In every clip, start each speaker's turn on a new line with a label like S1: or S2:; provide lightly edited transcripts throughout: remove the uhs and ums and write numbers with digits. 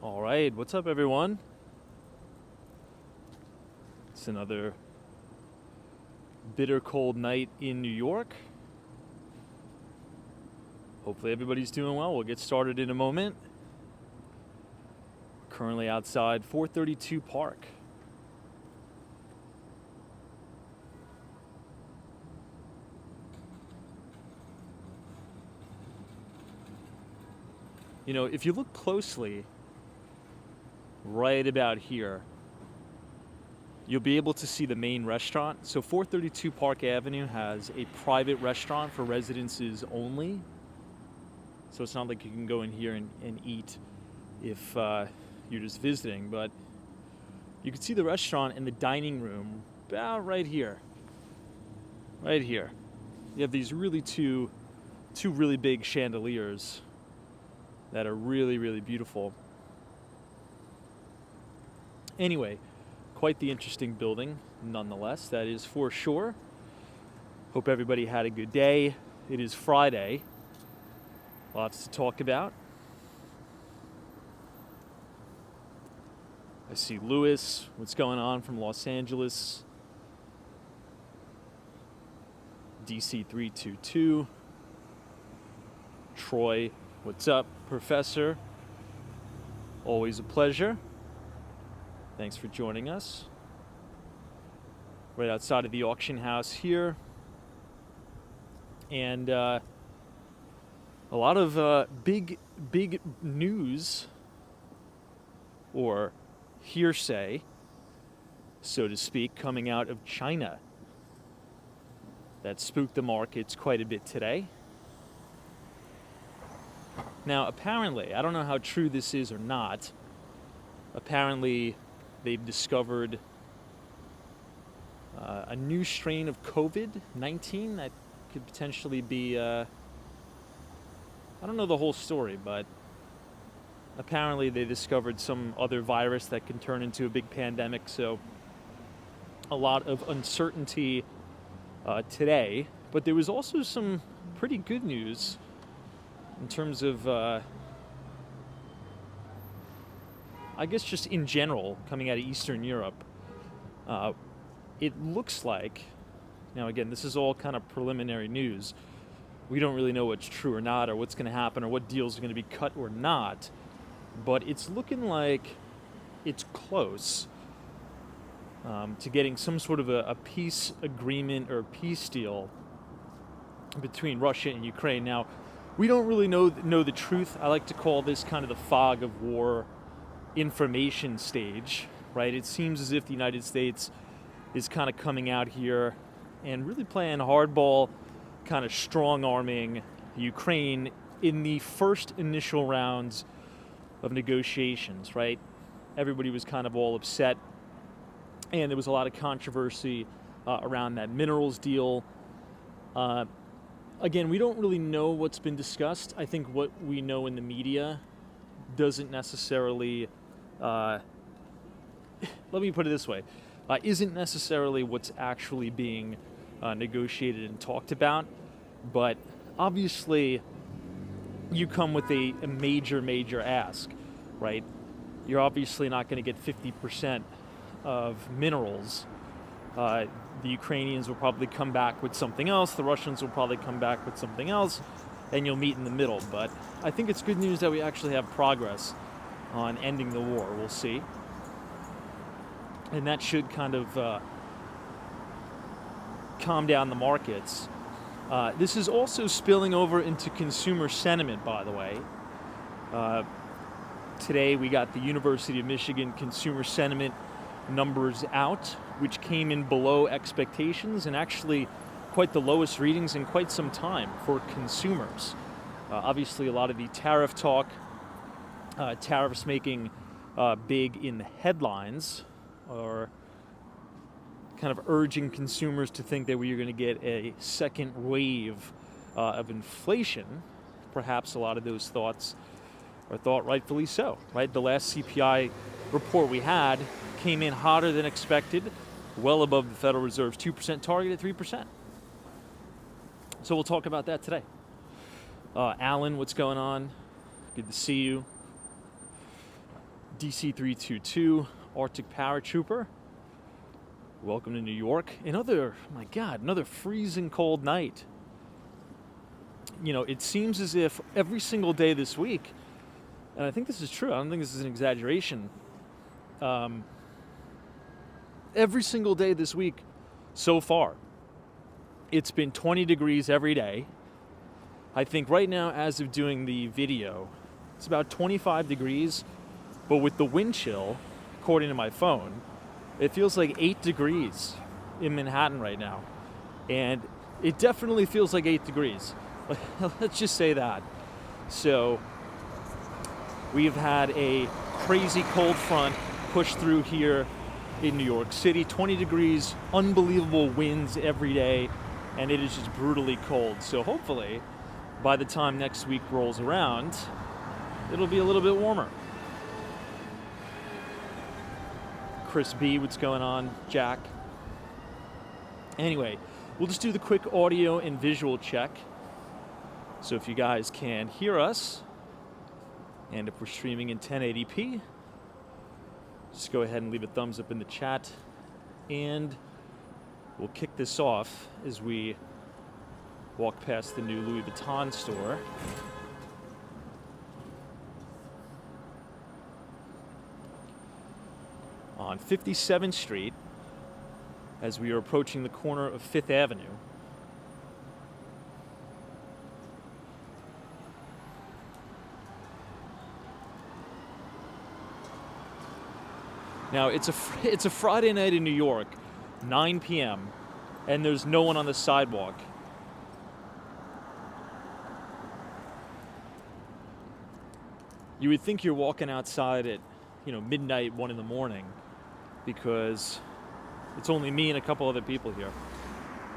S1: All right, what's up, everyone? It's another bitter cold night in New York. Hopefully everybody's doing well. We'll get started in a moment. Currently outside 432 Park. You know, if you look closely, right about here, you'll be able to see the main restaurant. So 432 Park Avenue has a private restaurant for residences only. So it's not like you can go in here and eat if you're just visiting, but you can see the restaurant and the dining room about right here. Right here. You have these two really big chandeliers that are really, really beautiful. Anyway, quite the interesting building, nonetheless, that is for sure. Hope everybody had a good day. It is Friday. Lots to talk about. I see Lewis, what's going on from Los Angeles? DC 322. Troy, what's up, Professor? Always a pleasure. Thanks for joining us. Right outside of the auction house here. And a lot of big news, or hearsay, so to speak, coming out of China that spooked the markets quite a bit today. Now, apparently, I don't know how true this is or not, apparently they've discovered a new strain of COVID-19 that could potentially be, I don't know the whole story, but apparently they discovered some other virus that can turn into a big pandemic. So a lot of uncertainty today, but there was also some pretty good news in terms of, I guess just in general, coming out of Eastern Europe. It looks like, now again, this is all kind of preliminary news. We don't really know what's true or not, or what's going to happen, or what deals are going to be cut or not. But it's looking like it's close to getting some sort of a peace agreement or peace deal between Russia and Ukraine. Now, we don't really know the truth. I like to call this kind of the fog of war information stage, right? It seems as if the United States is kind of coming out here and really playing hardball, kind of strong-arming Ukraine in the first initial rounds of negotiations, right? Everybody was kind of all upset, and there was a lot of controversy around that minerals deal. Again, we don't really know what's been discussed. I think what we know in the media doesn't necessarily, let me put it this way, isn't necessarily what's actually being negotiated and talked about. But obviously, you come with a major ask, right? You're obviously not going to get 50% of minerals. The Ukrainians will probably come back with something else. The Russians will probably come back with something else, and you'll meet in the middle. But I think it's good news that we actually have progress on ending the war. We'll see. And that should kind of calm down the markets. This is also spilling over into consumer sentiment, by the way. Today we got the University of Michigan consumer sentiment numbers out, which came in below expectations and actually quite the lowest readings in quite some time for consumers. Obviously, a lot of the tariff talk, tariffs making big in the headlines, or kind of urging consumers to think that we are going to get a second wave of inflation. Perhaps a lot of those thoughts are thought rightfully so, right? The last CPI report we had came in hotter than expected, well above the Federal Reserve's 2% target at 3%. So we'll talk about that today. Alan, what's going on? Good to see you. DC-322, Arctic Paratrooper. Welcome to New York. Another freezing cold night. You know, it seems as if every single day this week, and I think this is true, I don't think this is an exaggeration, every single day this week so far, it's been 20 degrees every day. I think right now, as of doing the video, it's about 25 degrees, but with the wind chill, according to my phone, it feels like 8 degrees in Manhattan right now. And it definitely feels like 8 degrees. Let's just say that. So we've had a crazy cold front push through here in New York City. 20 degrees, unbelievable winds every day, and it is just brutally cold. So hopefully, by the time next week rolls around, it'll be a little bit warmer. Chris B, what's going on? Jack. Anyway, we'll just do the quick audio and visual check. So if you guys can hear us, and if we're streaming in 1080p, just go ahead and leave a thumbs up in the chat, and we'll kick this off as we walk past the new Louis Vuitton store. On 57th Street, as we are approaching the corner of 5th Avenue. Now, it's a Friday night in New York, 9 p.m., and there's no one on the sidewalk. You would think you're walking outside at, midnight, 1 in the morning, because it's only me and a couple other people here.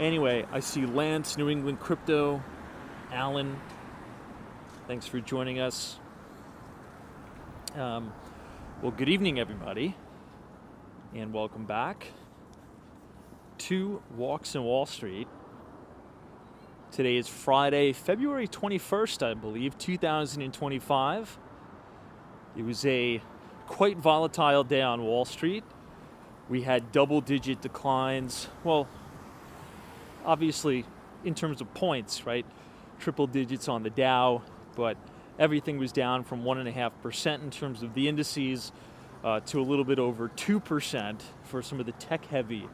S1: Anyway, I see Lance, New England Crypto, Alan. Thanks for joining us. Well, good evening, everybody. And welcome back to Walks in Wall Street. Today is Friday, February 21st, I believe, 2025. It was a quite volatile day on Wall Street. We had double-digit declines. Well, obviously, in terms of points, right? Triple digits on the Dow, but everything was down from 1.5% in terms of the indices, to a little bit over 2% for some of the tech-heavy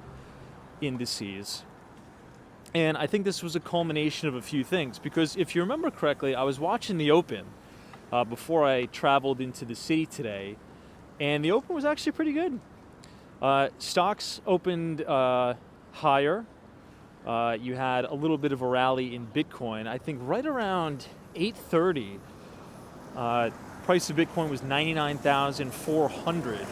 S1: indices. And I think this was a culmination of a few things, because if you remember correctly, I was watching the Open before I traveled into the city today, and the Open was actually pretty good. Stocks opened higher. You had a little bit of a rally in Bitcoin. I think right around 8:30, price of Bitcoin was 99,400,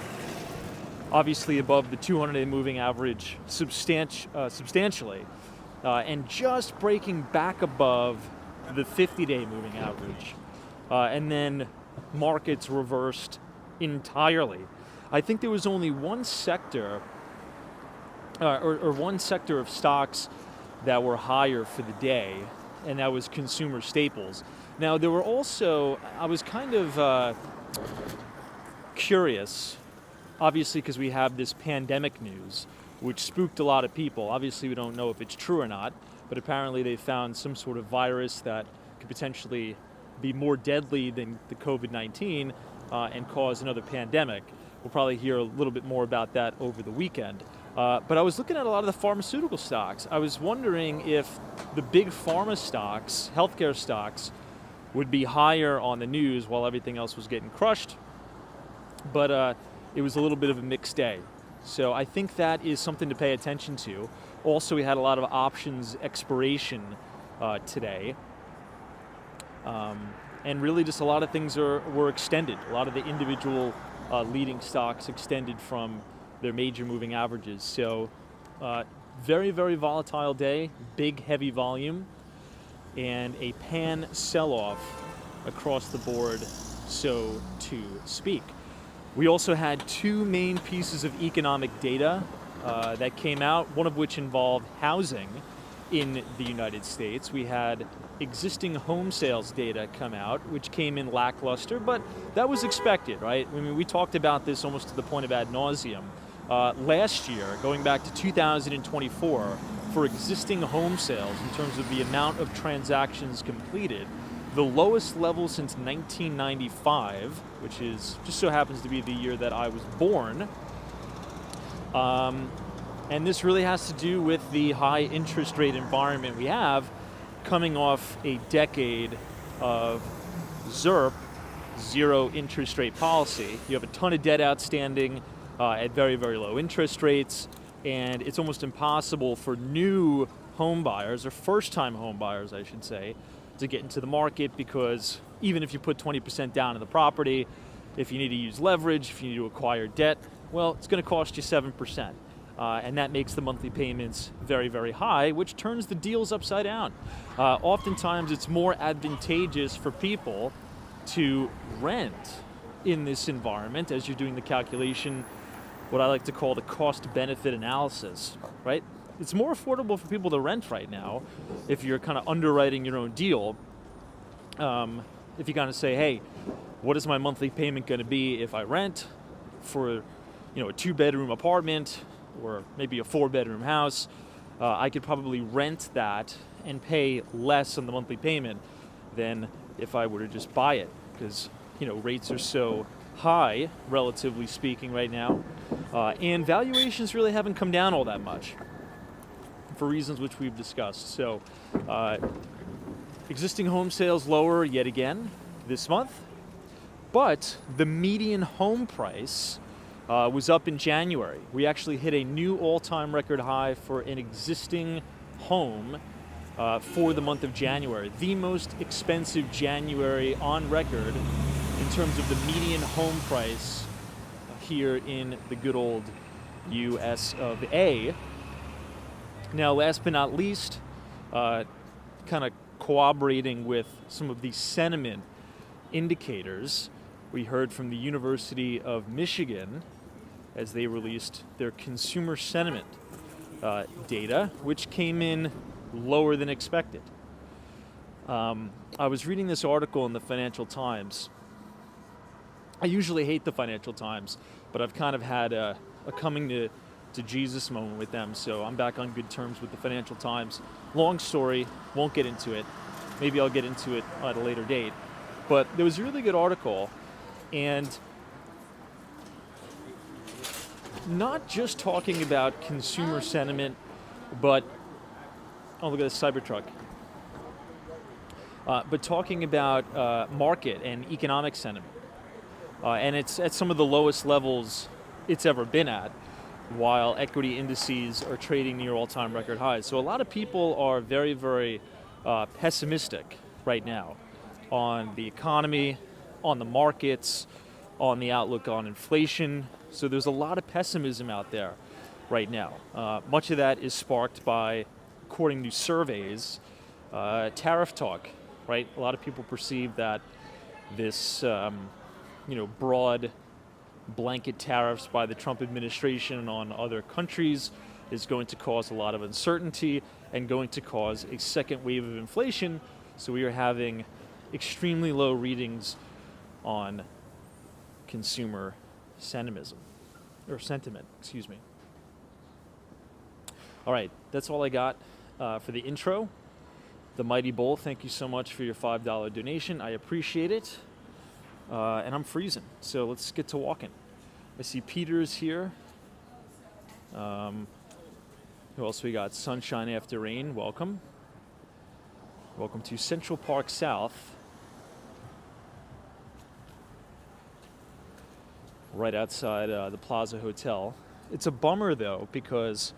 S1: obviously above the 200-day moving average substantially, and just breaking back above the 50-day moving average. And then markets reversed entirely. I think there was only one sector, or one sector of stocks that were higher for the day, and that was consumer staples. Now, there were also, I was kind of curious, obviously because we have this pandemic news, which spooked a lot of people. Obviously, we don't know if it's true or not, but apparently they found some sort of virus that could potentially be more deadly than the COVID-19 and cause another pandemic. We'll probably hear a little bit more about that over the weekend. But I was looking at a lot of the pharmaceutical stocks. I was wondering if the big pharma stocks, healthcare stocks, would be higher on the news while everything else was getting crushed. But it was a little bit of a mixed day. So I think that is something to pay attention to. Also, we had a lot of options expiration today. And really just a lot of things were extended. A lot of the individual leading stocks extended from their major moving averages. So very, very volatile day, big, heavy volume, and a pan sell-off across the board, so to speak. We also had two main pieces of economic data that came out, one of which involved housing in the United States. We had existing home sales data come out, which came in lackluster, but that was expected, right? I mean, we talked about this almost to the point of ad nauseum. Last year, going back to 2024, for existing home sales in terms of the amount of transactions completed, the lowest level since 1995, which is just so happens to be the year that I was born. And this really has to do with the high interest rate environment we have coming off a decade of ZIRP, zero interest rate policy. You have a ton of debt outstanding at very, very low interest rates, and it's almost impossible for new home buyers, or first-time home buyers, I should say, to get into the market, because even if you put 20% down in the property, if you need to use leverage, if you need to acquire debt, well, it's going to cost you 7%. And that makes the monthly payments very, very high, which turns the deals upside down. Oftentimes, it's more advantageous for people to rent in this environment as you're doing the calculation, what I like to call the cost-benefit analysis, right? It's more affordable for people to rent right now if you're kind of underwriting your own deal. If you kind of say, hey, what is my monthly payment going to be if I rent for, a 2-bedroom apartment or maybe a 4-bedroom house? I could probably rent that and pay less on the monthly payment than if I were to just buy it, because rates are so high, relatively speaking, right now, and valuations really haven't come down all that much for reasons which we've discussed. So existing home sales lower yet again this month, but the median home price was up in January. We actually hit a new all-time record high for an existing home for the month of January. The most expensive January on record in terms of the median home price here in the good old US of A. Now, last but not least, kind of cooperating with some of the sentiment indicators, we heard from the University of Michigan as they released their consumer sentiment data, which came in lower than expected. I was reading this article in the Financial Times. I usually hate the Financial Times, but I've kind of had a coming to Jesus moment with them, so I'm back on good terms with the Financial Times. Long story, won't get into it. Maybe I'll get into it at a later date. But there was a really good article, and not just talking about consumer sentiment, but, oh, look at this Cybertruck. But talking about market and economic sentiment. And it's at some of the lowest levels it's ever been at, while equity indices are trading near all-time record highs. So a lot of people are very, very pessimistic right now on the economy, on the markets, on the outlook on inflation. So there's a lot of pessimism out there right now. Much of that is sparked by, according to surveys, tariff talk, right? A lot of people perceive that this broad blanket tariffs by the Trump administration on other countries is going to cause a lot of uncertainty and going to cause a second wave of inflation. So we are having extremely low readings on consumer sentiment. All right, that's all I got for the intro. The Mighty Bull, thank you so much for your $5 donation. I appreciate it. And I'm freezing, so let's get to walking. I see Peter's here. Who else we got? Sunshine After Rain, welcome. Welcome to Central Park South. Right outside the Plaza Hotel. It's a bummer though, because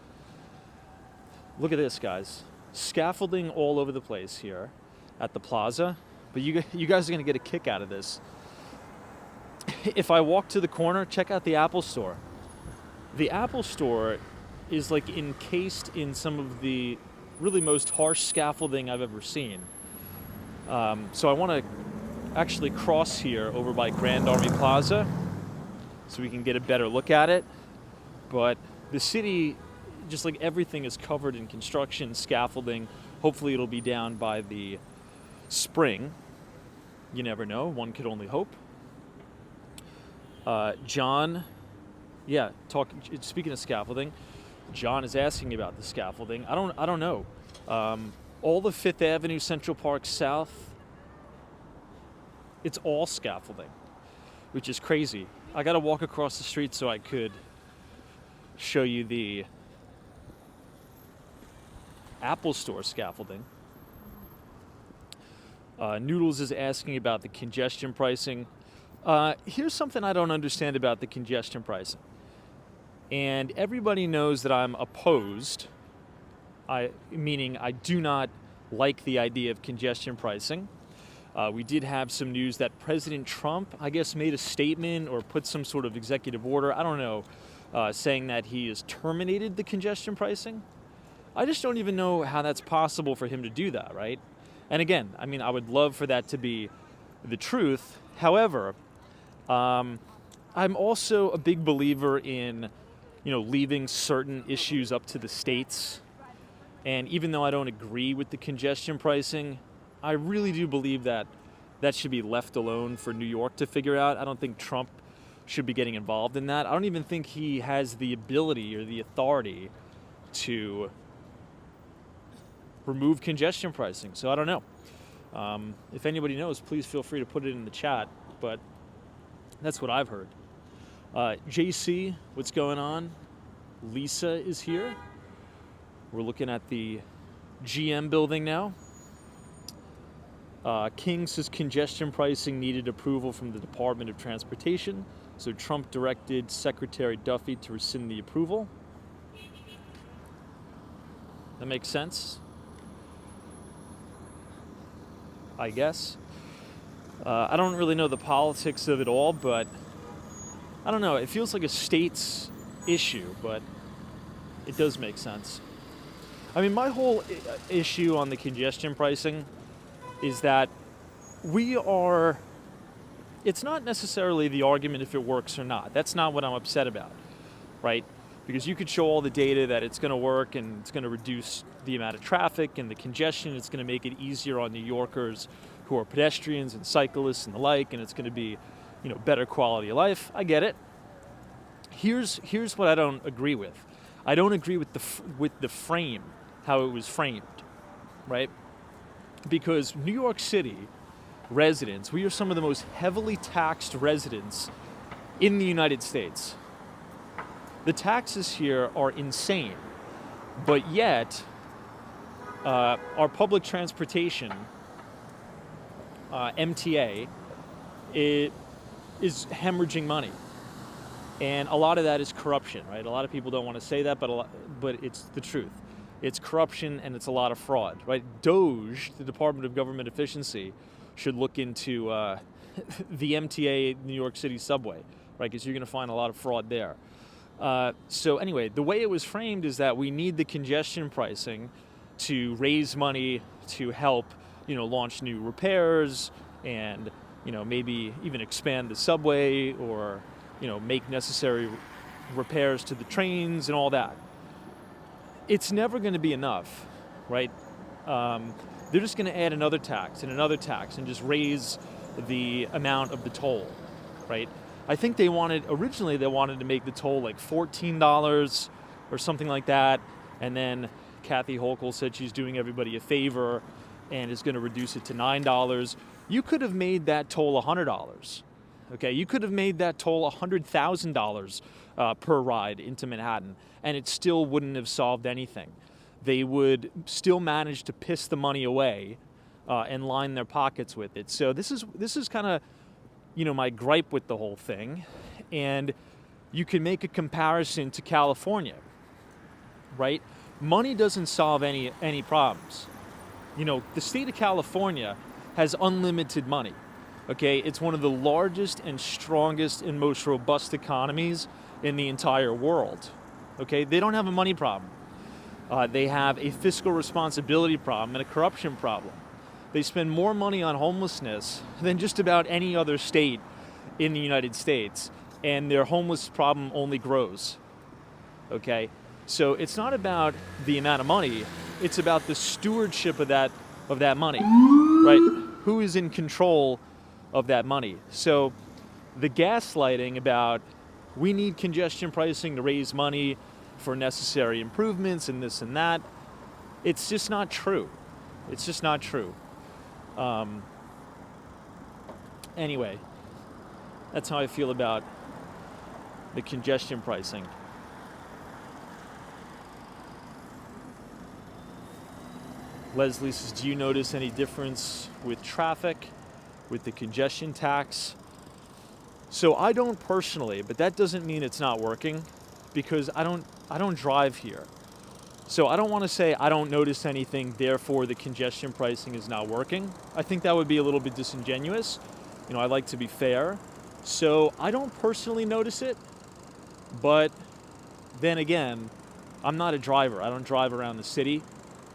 S1: look at this, guys. Scaffolding all over the place here at the Plaza, but you guys are gonna get a kick out of this. If I walk to the corner, check out the Apple Store. The Apple Store is like encased in some of the really most harsh scaffolding I've ever seen. So I want to actually cross here over by Grand Army Plaza so we can get a better look at it. But the city just like everything is covered in construction, scaffolding. Hopefully it'll be down by the spring. You never know. One could only hope. John, speaking of scaffolding, John is asking about the scaffolding. I don't know. All the Fifth Avenue, Central Park South, it's all scaffolding, which is crazy. I got to walk across the street so I could show you the Apple Store scaffolding. Noodles is asking about the congestion pricing. Here's something I don't understand about the congestion pricing. And everybody knows that I'm opposed, meaning I do not like the idea of congestion pricing. We did have some news that President Trump, I guess, made a statement or put some sort of executive order, I don't know, saying that he has terminated the congestion pricing. I just don't even know how that's possible for him to do that, right? And again, I mean, I would love for that to be the truth. However, I'm also a big believer in, leaving certain issues up to the states. And even though I don't agree with the congestion pricing, I really do believe that that should be left alone for New York to figure out. I don't think Trump should be getting involved in that. I don't even think he has the ability or the authority to remove congestion pricing. So I don't know. If anybody knows, please feel free to put it in the chat. But that's what I've heard. JC, what's going on? Lisa is here. We're looking at the GM building now. King says congestion pricing needed approval from the Department of Transportation, so Trump directed Secretary Duffy to rescind the approval. That makes sense, I guess. I don't really know the politics of it all, but I don't know. It feels like a state's issue, but it does make sense. I mean, my whole issue on the congestion pricing is that it's not necessarily the argument if it works or not. That's not what I'm upset about, right? Because you could show all the data that it's going to work and it's going to reduce the amount of traffic and the congestion. It's going to make it easier on New Yorkers who are pedestrians and cyclists and the like, and it's going to be, better quality of life. I get it. Here's what I don't agree with. I don't agree with the frame, how it was framed, right? Because New York City residents, we are some of the most heavily taxed residents in the United States. The taxes here are insane, but yet our public transportation, MTA, it is hemorrhaging money. And a lot of that is corruption, right? A lot of people don't want to say that, but it's the truth. It's corruption and it's a lot of fraud, right? DOGE, the Department of Government Efficiency, should look into the MTA New York City subway, right? Because you're going to find a lot of fraud there. So anyway, the way it was framed is that we need the congestion pricing to raise money to help, launch new repairs and, maybe even expand the subway or, make necessary repairs to the trains and all that. It's never going to be enough, right? They're just going to add another tax and just raise the amount of the toll, right? I think originally they wanted to make the toll like $14 or something like that. And then Kathy Hochul said she's doing everybody a favor and is going to reduce it to $9. You could have made that toll $100. Okay, you could have made that toll $100,000 per ride into Manhattan, and it still wouldn't have solved anything. They would still manage to piss the money away and line their pockets with it. So this is kind of, my gripe with the whole thing. And you can make a comparison to California, right? Money doesn't solve any problems. The state of California has unlimited money. Okay, it's one of the largest and strongest and most robust economies in the entire world. Okay, they don't have a money problem. They have a fiscal responsibility problem and a corruption problem. They spend more money on homelessness than just about any other state in the United States, and their homeless problem only grows. Okay, So it's not about the amount of money, it's about the stewardship of that money, right? Who is in control of that money? So the gaslighting about we need congestion pricing to raise money for necessary improvements and this and that, it's just not true. It's just not true. Anyway, that's how I feel about the congestion pricing. Leslie says, do you notice any difference with traffic, with the congestion tax? So I don't personally, but that doesn't mean it's not working, because I don't drive here. So I don't want to say I don't notice anything, therefore the congestion pricing is not working. I think that would be a little bit disingenuous. I like to be fair. So I don't personally notice it, but then again, I'm not a driver. I don't drive around the city.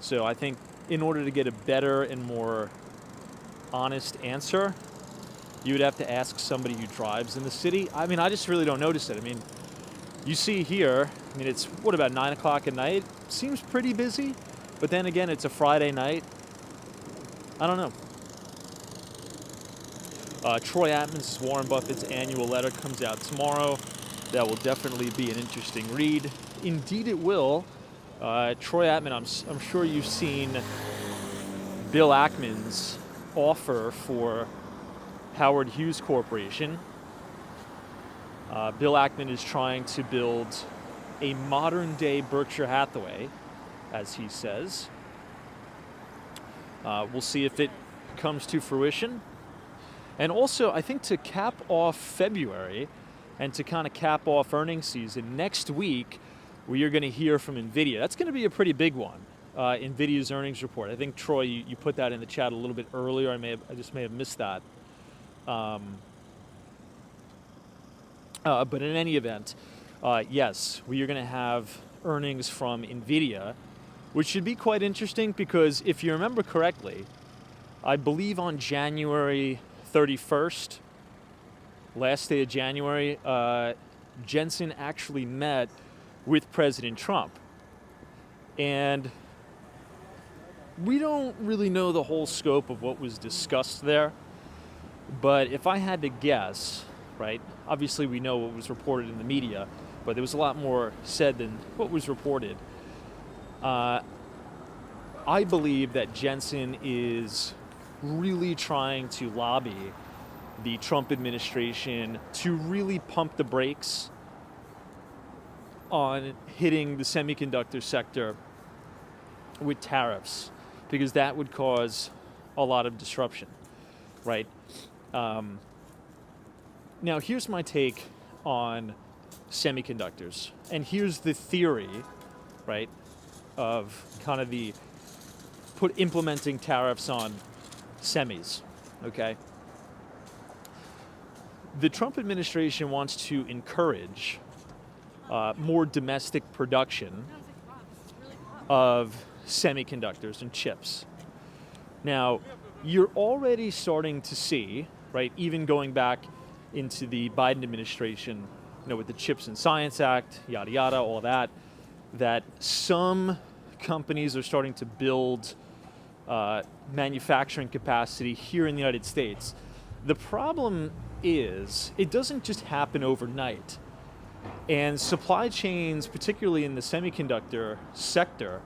S1: So I think in order to get a better and more honest answer, you would have to ask somebody who drives in the city. I just really don't notice it. You see here, it's, about 9 o'clock at night? Seems pretty busy, but then again, it's a Friday night. I don't know. Troy Atman's Warren Buffett's annual letter comes out tomorrow. That will definitely be an interesting read. Indeed it will. Troy Atman, I'm sure you've seen Bill Ackman's offer for Howard Hughes Corporation. Bill Ackman is trying to build a modern-day Berkshire Hathaway, as he says. We'll see if it comes to fruition. And also, I think to cap off February and to kind of cap off earnings season, next week we are going to hear from NVIDIA. That's going to be a pretty big one, NVIDIA's earnings report. I think, Troy, you put that in the chat a little bit earlier. I just may have missed that. But in any event, yes, we are going to have earnings from NVIDIA, which should be quite interesting because if you remember correctly, I believe on January 31st, last day of January, Jensen actually met with President Trump. And we don't really know the whole scope of what was discussed there, but if I had to guess, right, obviously we know what was reported in the media, but there was a lot more said than what was reported. I believe that Jensen is really trying to lobby the Trump administration to really pump the brakes on hitting the semiconductor sector with tariffs, because that would cause a lot of disruption, right? Now, here's my take on semiconductors, and here's the theory, right, of kind of the implementing tariffs on semis, okay? The Trump administration wants to encourage more domestic production of semiconductors and chips. Now, you're already starting to see, right, even going back into the Biden administration, with the Chips and Science Act, yada yada, all that some companies are starting to build manufacturing capacity here in the United States. The problem is it doesn't just happen overnight. And supply chains, particularly in the semiconductor sector,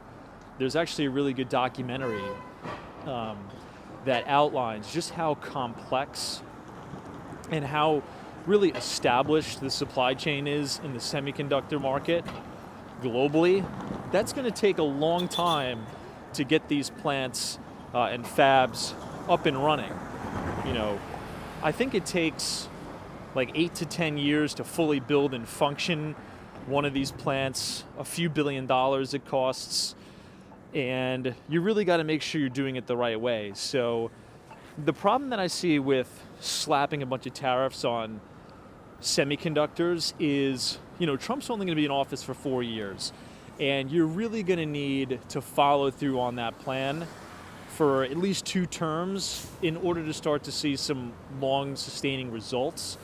S1: there's actually a really good documentary that outlines just how complex and how really established the supply chain is in the semiconductor market globally. That's going to take a long time to get these plants and fabs up and running. I think it takes like 8 to 10 years to fully build and function one of these plants, a few $1 billion it costs, and you really got to make sure you're doing it the right way. So the problem that I see with slapping a bunch of tariffs on semiconductors is, Trump's only going to be in office for 4 years, and you're really going to need to follow through on that plan for at least 2 terms in order to start to see some long sustaining results.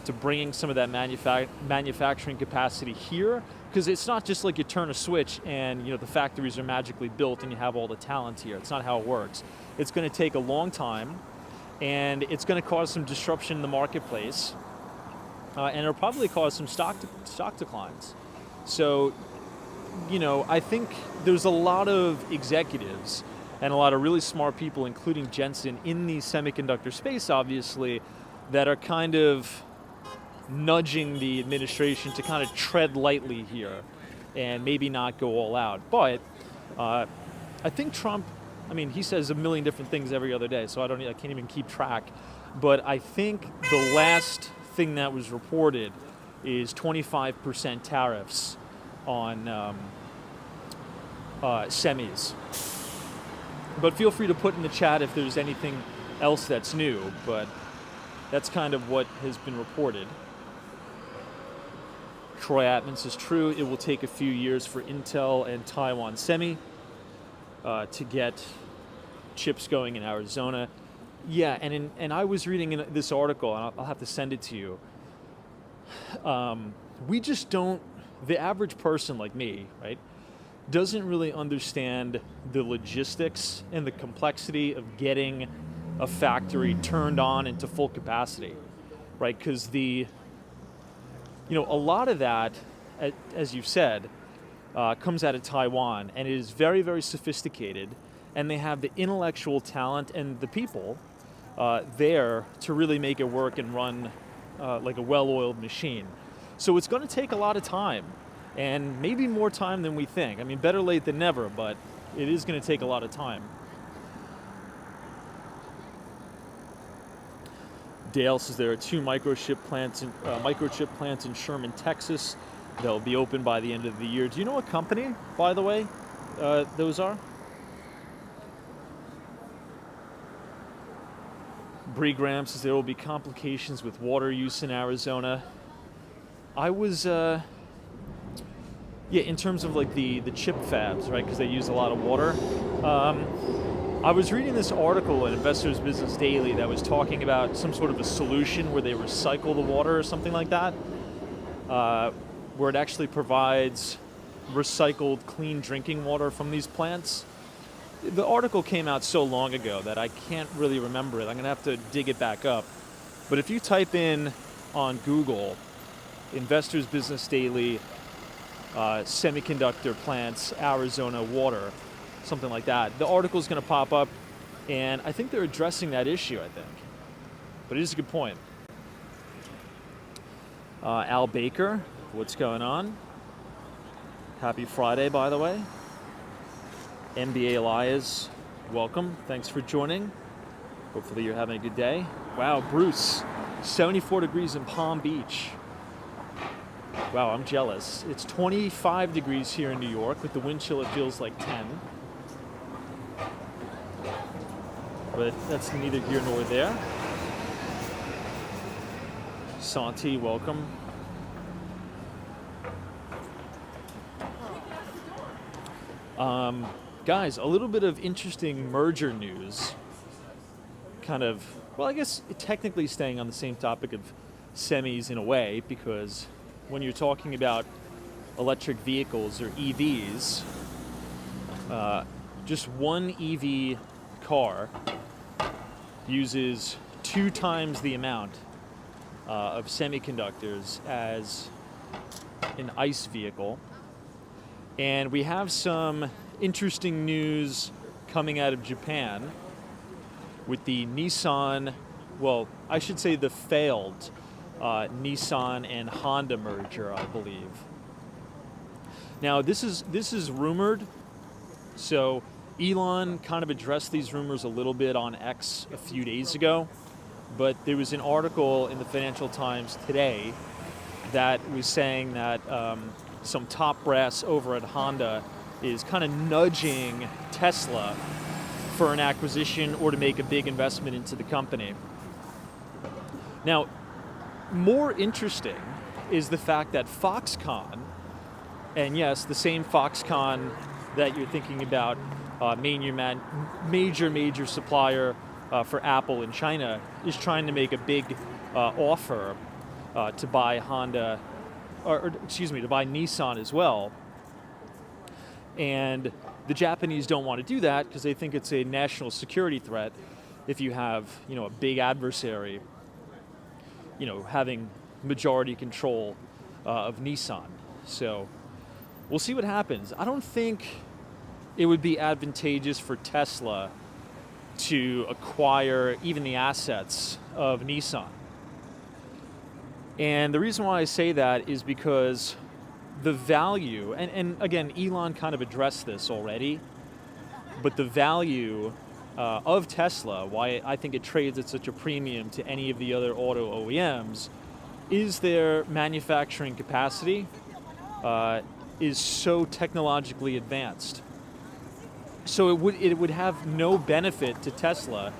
S1: to bringing some of that manufacturing capacity here, because it's not just like you turn a switch and the factories are magically built and you have all the talent here. It's not how it works. It's going to take a long time, and it's going to cause some disruption in the marketplace, and it'll probably cause some stock declines. So, I think there's a lot of executives and a lot of really smart people, including Jensen, in the semiconductor space, obviously, that are kind of nudging the administration to kind of tread lightly here and maybe not go all out. But I think Trump, he says a million different things every other day, so I can't even keep track. But I think the last thing that was reported is 25% tariffs on semis. But feel free to put in the chat if there's anything else that's new, but that's kind of what has been reported. Troy Atman says, true, it will take a few years for Intel and Taiwan Semi to get chips going in Arizona. Yeah, and I was reading in this article, and I'll have to send it to you. We just don't, the average person like me, right, doesn't really understand the logistics and the complexity of getting a factory turned on into full capacity, right? Because a lot of that, as you said, comes out of Taiwan, and it is very, very sophisticated, and they have the intellectual talent and the people there to really make it work and run like a well-oiled machine. So it's going to take a lot of time, and maybe more time than we think. Better late than never, but it is going to take a lot of time. Dale says there are 2 microchip plants in Sherman, Texas. They'll be open by the end of the year. Do you know what company, by the way, those are? Bree Graham says there will be complications with water use in Arizona. I was, in terms of like the chip fabs, right? Because they use a lot of water. I was reading this article in Investors Business Daily that was talking about some sort of a solution where they recycle the water or something like that, where it actually provides recycled, clean drinking water from these plants. The article came out so long ago that I can't really remember it. I'm going to have to dig it back up. But if you type in on Google, Investors Business Daily, semiconductor plants, Arizona water, something like that, the article's going to pop up, and I think they're addressing that issue, I think. But it is a good point. Al Baker, what's going on? Happy Friday, by the way. NBA Elias, welcome. Thanks for joining. Hopefully you're having a good day. Wow, Bruce, 74 degrees in Palm Beach. Wow, I'm jealous. It's 25 degrees here in New York. With the wind chill, it feels like 10. But that's neither here nor there. Santi, welcome. Guys, a little bit of interesting merger news. Kind of, well, I guess technically staying on the same topic of semis in a way, because when you're talking about electric vehicles or EVs, just one EV car uses 2 times the amount of semiconductors as an ICE vehicle. And we have some interesting news coming out of Japan with the Nissan, well, I should say the failed Nissan and Honda merger, I believe. Now, this is rumored, so Elon kind of addressed these rumors a little bit on X a few days ago, but there was an article in the Financial Times today that was saying that some top brass over at Honda is kind of nudging Tesla for an acquisition or to make a big investment into the company. Now, more interesting is the fact that Foxconn, and yes, the same Foxconn that you're thinking about, major supplier for Apple in China, is trying to make a big offer to buy Honda, to buy Nissan as well. And the Japanese don't want to do that because they think it's a national security threat if you have, a big adversary, having majority control of Nissan. So we'll see what happens. I don't think it would be advantageous for Tesla to acquire even the assets of Nissan. And the reason why I say that is because the value, and again, Elon kind of addressed this already, but the value of Tesla, why I think it trades at such a premium to any of the other auto OEMs, is their manufacturing capacity is so technologically advanced. So it would have no benefit to Tesla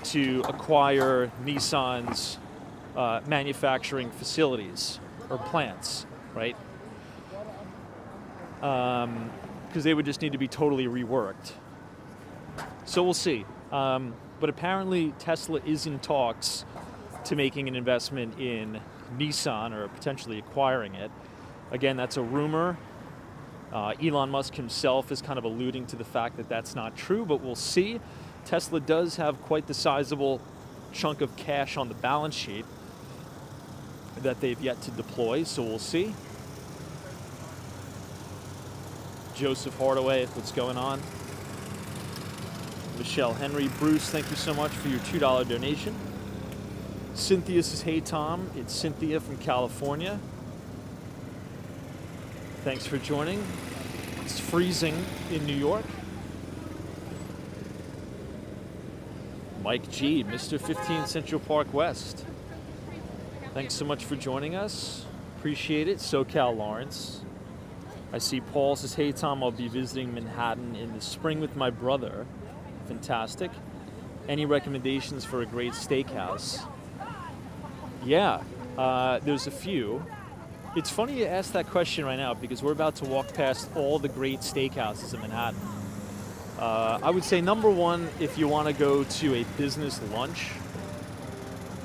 S1: to acquire Nissan's manufacturing facilities or plants, right? Because they would just need to be totally reworked. So we'll see. But apparently Tesla is in talks to making an investment in Nissan or potentially acquiring it. Again, that's a rumor. Elon Musk himself is kind of alluding to the fact that that's not true, but we'll see. Tesla does have quite the sizable chunk of cash on the balance sheet that they've yet to deploy, so we'll see. Joseph Hardaway, what's going on? Michelle Henry, Bruce, thank you so much for your $2 donation. Cynthia says, hey Tom, it's Cynthia from California. Thanks for joining. It's freezing in New York. Mike G, Mr. 15 Central Park West. Thanks so much for joining us. Appreciate it. SoCal Lawrence. I see Paul says, hey Tom, I'll be visiting Manhattan in the spring with my brother. Fantastic. Any recommendations for a great steakhouse? Yeah, there's a few. It's funny you ask that question right now because we're about to walk past all the great steakhouses in Manhattan. I would say number one, if you want to go to a business lunch,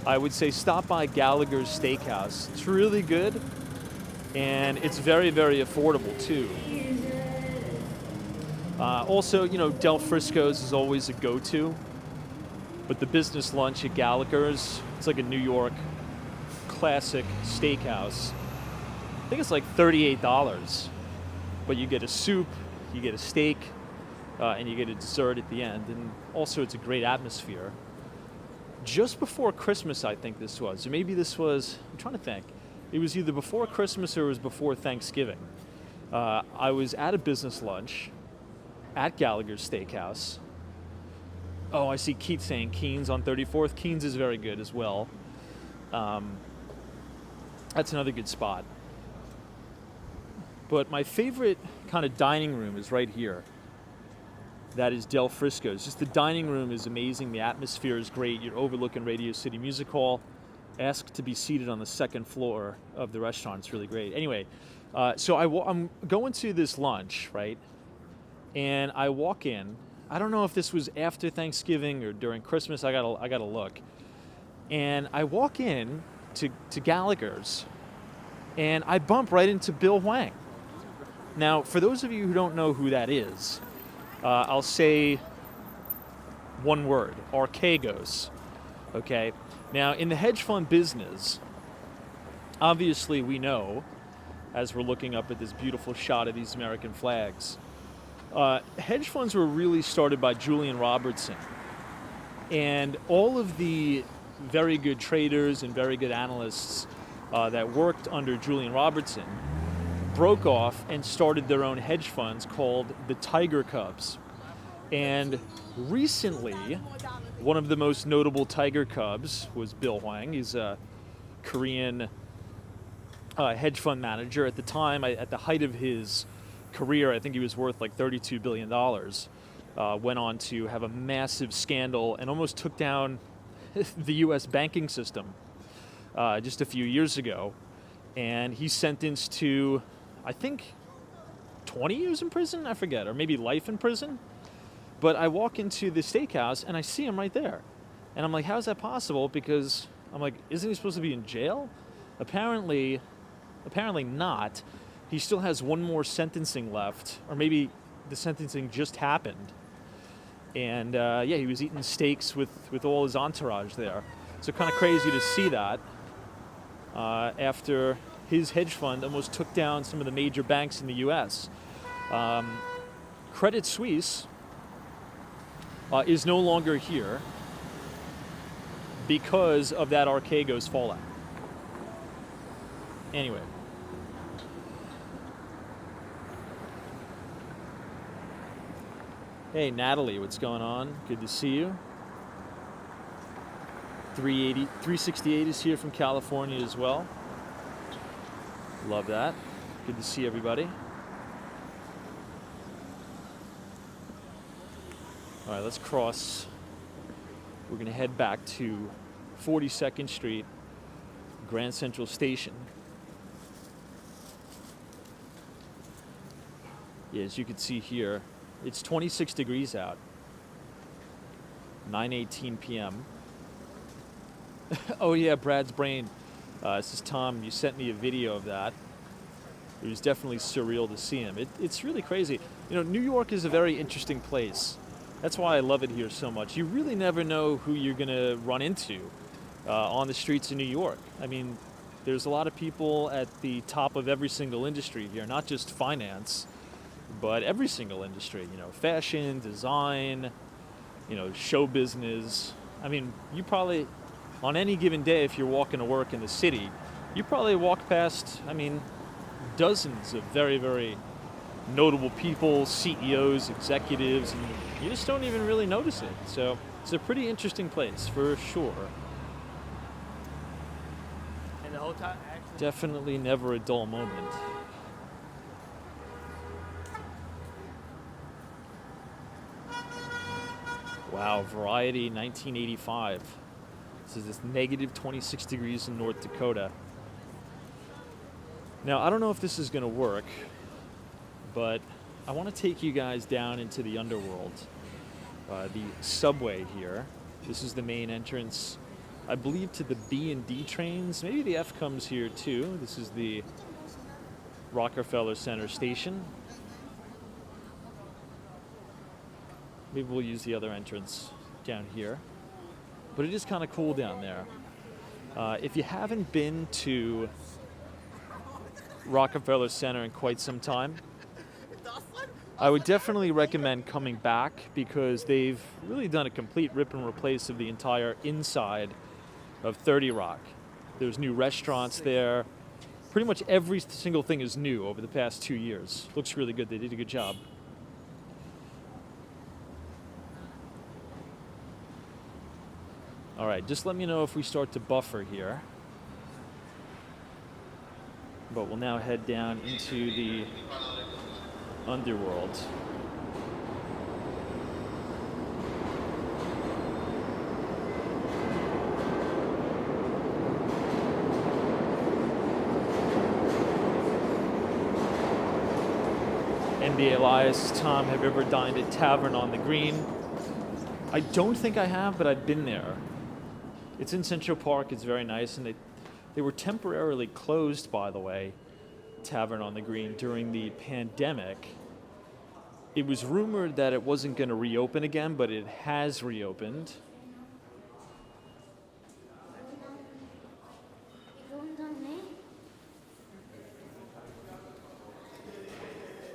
S1: I would say stop by Gallagher's Steakhouse. It's really good, and it's very, very affordable too. Also, Del Frisco's is always a go-to, but the business lunch at Gallagher's, it's like a New York classic steakhouse. I think it's like $38, but you get a soup, you get a steak, and you get a dessert at the end, and also it's a great atmosphere. Just before Christmas, I think this was, or maybe this was, I'm trying to think, it was either before Christmas or it was before Thanksgiving. I was at a business lunch at Gallagher's Steakhouse. Oh, I see Keith saying Keen's on 34th. Keen's is very good as well. That's another good spot. But my favorite kind of dining room is right here. That is Del Frisco's. Just the dining room is amazing. The atmosphere is great. You're overlooking Radio City Music Hall. Ask to be seated on the second floor of the restaurant. It's really great. Anyway, so I'm going to this lunch, right? And I walk in. I don't know if this was after Thanksgiving or during Christmas. I gotta look. And I walk in to Gallagher's, and I bump right into Bill Hwang. Now, for those of you who don't know who that is, I'll say one word: Archegos. Okay. Now, in the hedge fund business, obviously we know, as we're looking up at this beautiful shot of these American flags, hedge funds were really started by Julian Robertson. And all of the very good traders and very good analysts that worked under Julian Robertson broke off and started their own hedge funds called the Tiger Cubs. And recently, one of the most notable Tiger Cubs was Bill Hwang. He's a Korean hedge fund manager. At the time, at the height of his career, I think he was worth like $32 billion. Went on to have a massive scandal and almost took down the U.S. banking system just a few years ago. And he's sentenced to, I think, 20 years in prison? I forget, or maybe life in prison. But I walk into the steakhouse and I see him right there. And I'm like, how is that possible? Because I'm like, isn't he supposed to be in jail? Apparently not. He still has one more sentencing left, or maybe the sentencing just happened. And yeah, he was eating steaks with all his entourage there. So kind of crazy to see that after his hedge fund almost took down some of the major banks in the U.S. Credit Suisse is no longer here because of that Archegos fallout. Anyway. Hey, Natalie, what's going on? Good to see you. 368 is here from California as well. Love that. Good to see everybody. All right, let's cross. We're going to head back to 42nd Street, Grand Central Station. Yeah, as you can see here, it's 26 degrees out. 9:18 p.m. Oh yeah, Brad's brain. This is Tom. You sent me a video of that. It was definitely surreal to see him. It's really crazy. You know, New York is a very interesting place. That's why I love it here so much. You really never know who you're going to run into on the streets of New York. I mean, there's a lot of people at the top of every single industry here, not just finance, but every single industry. You know, fashion, design, you know, show business. I mean, you probably, on any given day, if you're walking to work in the city, you probably walk past, I mean, dozens of very, very notable people, CEOs, executives, and you just don't even really notice it. So it's a pretty interesting place for sure.
S2: And the whole time, actually,
S1: Definitely never a dull moment. Wow, Variety 1985. This is negative 26 degrees in North Dakota. Now, I don't know if this is going to work, but I want to take you guys down into the underworld. The subway here. This is the main entrance, I believe, to the B and D trains. Maybe the F comes here too. This is the Rockefeller Center station. Maybe we'll use the other entrance down here. But it is kind of cool down there. If you haven't been to Rockefeller Center in quite some time, I would definitely recommend coming back because they've really done a complete rip and replace of the entire inside of 30 Rock. There's new restaurants there. Pretty much every single thing is new over the past 2 years. Looks really good. They did a good job. All right, just let me know if we start to buffer here. But we'll now head down into the underworld. NBA Elias, Tom, have you ever dined at Tavern on the Green? I don't think I have, but I've been there. It's in Central Park. It's very nice, and they were temporarily closed, by the way, Tavern on the Green, during the pandemic. It was rumored that it wasn't going to reopen again, but it has reopened.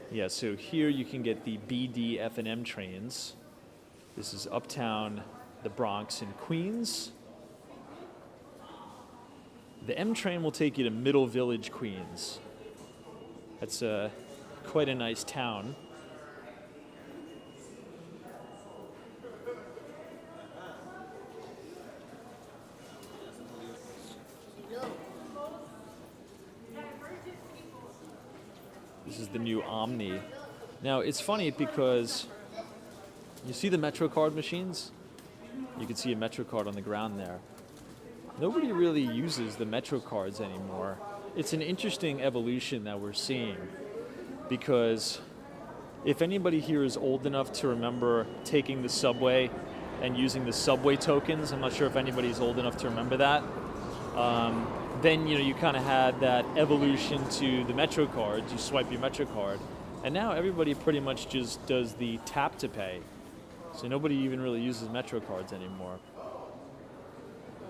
S1: Yeah, so here you can get the BD F&M trains. This is uptown, the Bronx and Queens. The M train will take you to Middle Village, Queens. That's quite a nice town. This is the new Omni. Now, it's funny because you see the MetroCard machines? You can see a MetroCard on the ground there. Nobody really uses the MetroCards anymore. It's an interesting evolution that we're seeing because if anybody here is old enough to remember taking the subway and using the subway tokens, I'm not sure if anybody's old enough to remember that. Then you kind of had that evolution to the Metro cards. You swipe your Metro card, and now everybody pretty much just does the tap to pay. So nobody even really uses Metro cards anymore.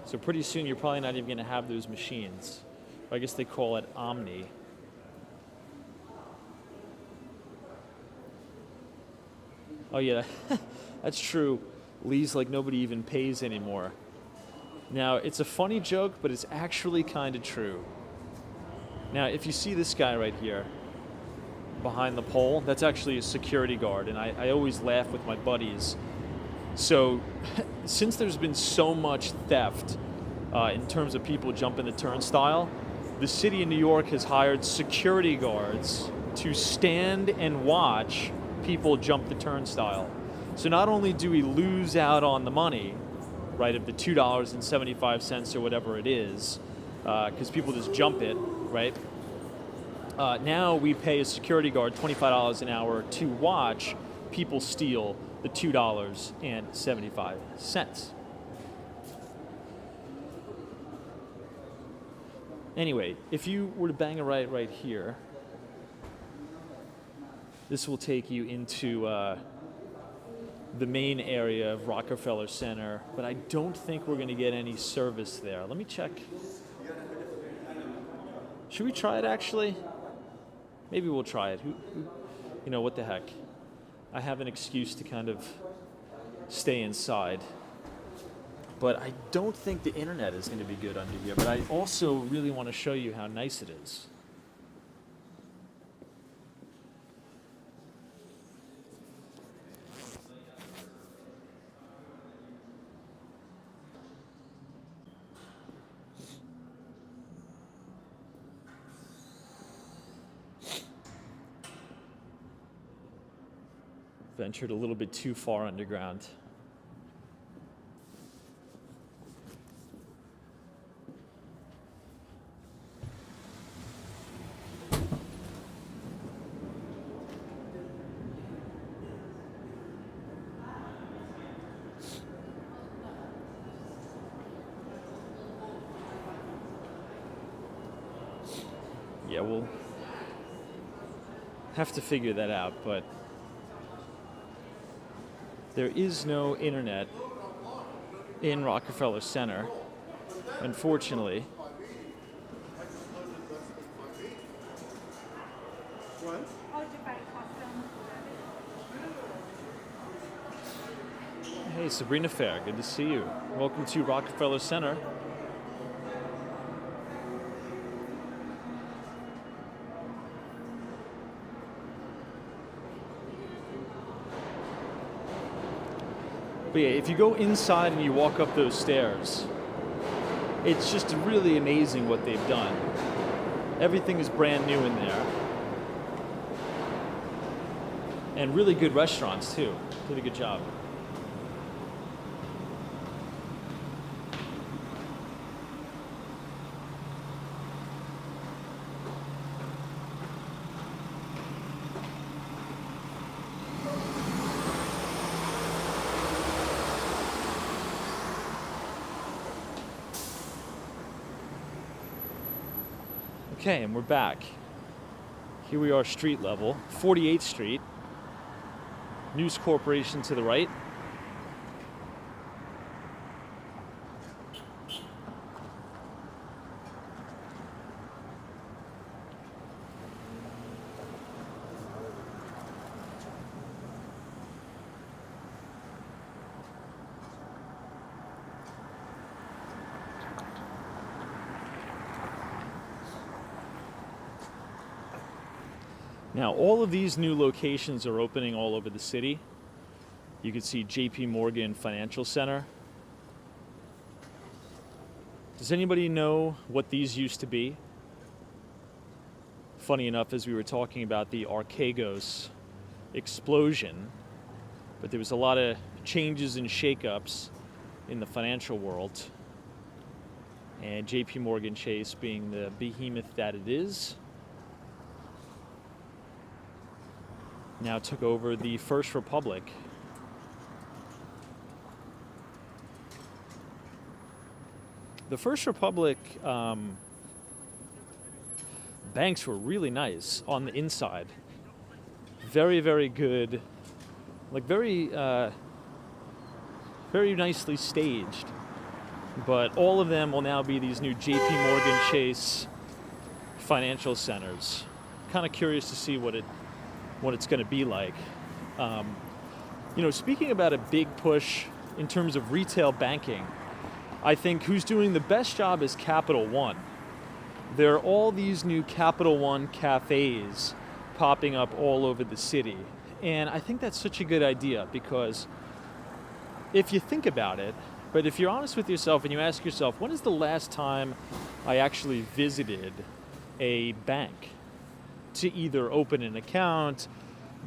S1: So pretty soon you're probably not even going to have those machines. I guess they call it Omni. Oh yeah, that's true. Lee's like nobody even pays anymore. Now, it's a funny joke, but it's actually kind of true. Now, if you see this guy right here, behind the pole, that's actually a security guard, and I always laugh with my buddies. So, since there's been so much theft in terms of people jumping the turnstile, the city of New York has hired security guards to stand and watch people jump the turnstile. So not only do we lose out on the money, right, of the $2.75 or whatever it is, because people just jump it, right? Now we pay a security guard $25 an hour to watch people steal the $2.75. Anyway, if you were to bang a right here, this will take you into the main area of Rockefeller Center, but I don't think we're going to get any service there. Let me check. Should we try it actually? Maybe we'll try it. What the heck? I have an excuse to kind of stay inside. But I don't think the internet is going to be good under here. But I also really want to show you how nice it is. Ventured a little bit too far underground. Yeah, we'll have to figure that out, but there is no internet in Rockefeller Center, unfortunately. Hey, Sabrina Fair, good to see you. Welcome to Rockefeller Center. But yeah, if you go inside and you walk up those stairs, it's just really amazing what they've done. Everything is brand new in there. And really good restaurants too. Did a good job. Okay, and we're back. Here we are street level, 48th Street. News Corporation to the right. Now, all of these new locations are opening all over the city. You can see JP Morgan Financial Center. Does anybody know what these used to be? Funny enough, as we were talking about the Archegos explosion, but there was a lot of changes and shakeups in the financial world. And JP Morgan Chase, being the behemoth that it is, now took over the First Republic. The First Republic banks were really nice on the inside. Very, very good. Like very nicely staged. But all of them will now be these new JP Morgan Chase financial centers. Kind of curious to see what it's going to be like. Speaking about a big push in terms of retail banking, I think who's doing the best job is Capital One. There are all these new Capital One cafes popping up all over the city. And I think that's such a good idea because if you think about it, but if you're honest with yourself and you ask yourself, when is the last time I actually visited a bank to either open an account,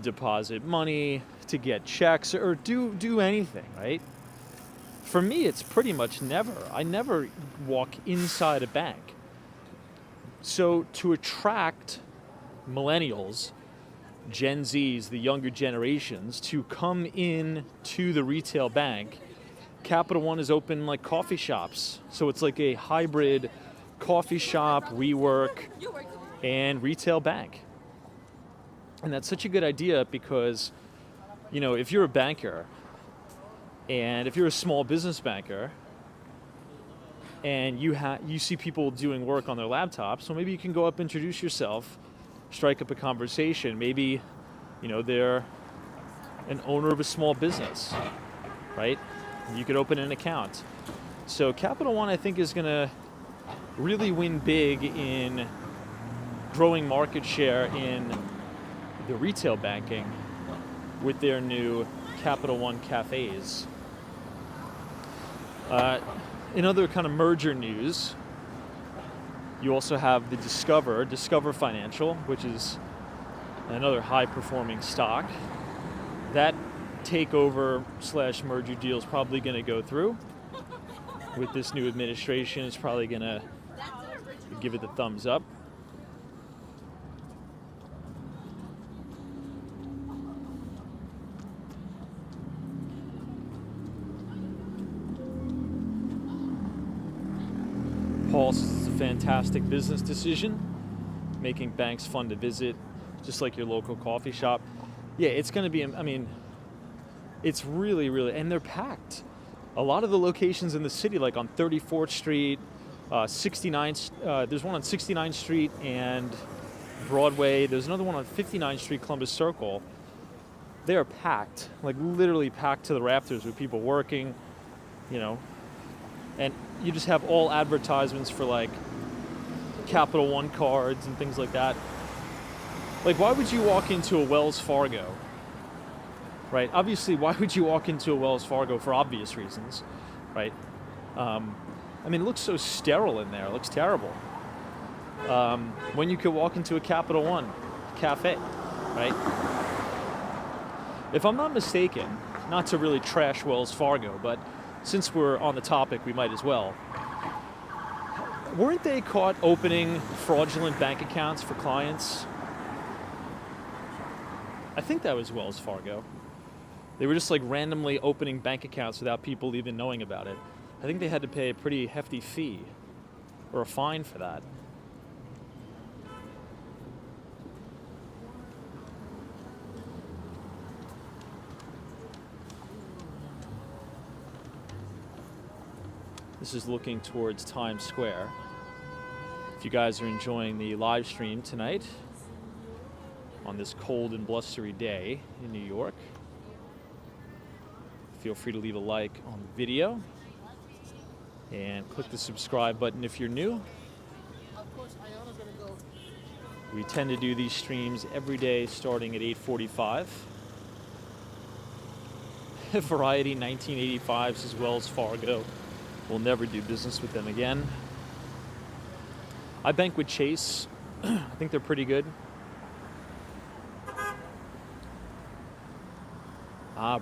S1: deposit money, to get checks, or do anything, right? For me, it's pretty much never. I never walk inside a bank. So to attract millennials, Gen Zs, the younger generations, to come in to the retail bank, Capital One is open like coffee shops. So it's like a hybrid coffee shop, WeWork, and retail bank. And that's such a good idea because, if you're a banker and if you're a small business banker and you see people doing work on their laptops, so maybe you can go up, introduce yourself, strike up a conversation. Maybe, they're an owner of a small business, right? You could open an account. So Capital One, I think, is going to really win big in growing market share in the retail banking with their new Capital One cafes. In other kind of merger news, you also have the Discover Financial, which is another high-performing stock. That takeover / merger deal is probably going to go through. With this new administration, it's probably going to give it the thumbs up. Paul says it's a fantastic business decision, making banks fun to visit, just like your local coffee shop. Yeah, it's going to be, it's really, really, and they're packed. A lot of the locations in the city, like on 34th Street, 69th, there's one on 69th Street and Broadway. There's another one on 59th Street, Columbus Circle. They are packed, like literally packed to the rafters with people working, and you just have all advertisements for like Capital One cards and things like that. Like, why would you walk into a Wells Fargo? Right? Obviously, why would you walk into a Wells Fargo for obvious reasons, right? It looks so sterile in there. It looks terrible. When you could walk into a Capital One cafe, right? If I'm not mistaken, not to really trash Wells Fargo, but since we're on the topic, we might as well. Weren't they caught opening fraudulent bank accounts for clients? I think that was Wells Fargo. They were just like randomly opening bank accounts without people even knowing about it. I think they had to pay a pretty hefty fee or a fine for that. This is looking towards Times Square. If you guys are enjoying the live stream tonight on this cold and blustery day in New York, feel free to leave a like on the video and click the subscribe button if you're new. We tend to do these streams every day starting at 8:45. Variety 1985 says Wells Fargo. We'll never do business with them again. I bank with Chase. I think they're pretty good.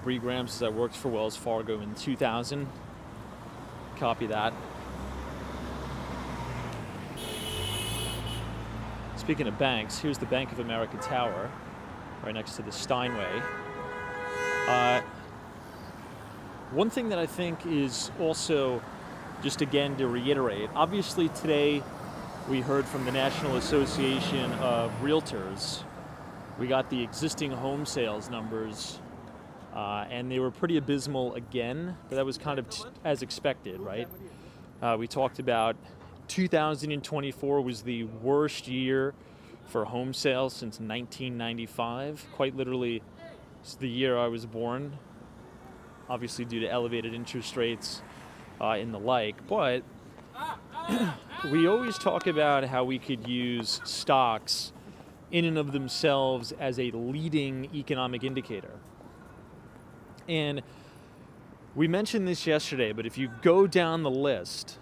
S1: Bree Graham says I worked for Wells Fargo in 2000. Copy that. Speaking of banks, here's the Bank of America Tower, right next to the Steinway. One thing that I think is also just again to reiterate, obviously today we heard from the National Association of Realtors. We got the existing home sales numbers, and they were pretty abysmal again, but that was kind of as expected, right? We talked about 2024 was the worst year for home sales since 1995. Quite literally, it's the year I was born, obviously due to elevated interest rates and the like. But we always talk about how we could use stocks in and of themselves as a leading economic indicator. And we mentioned this yesterday, but if you go down the list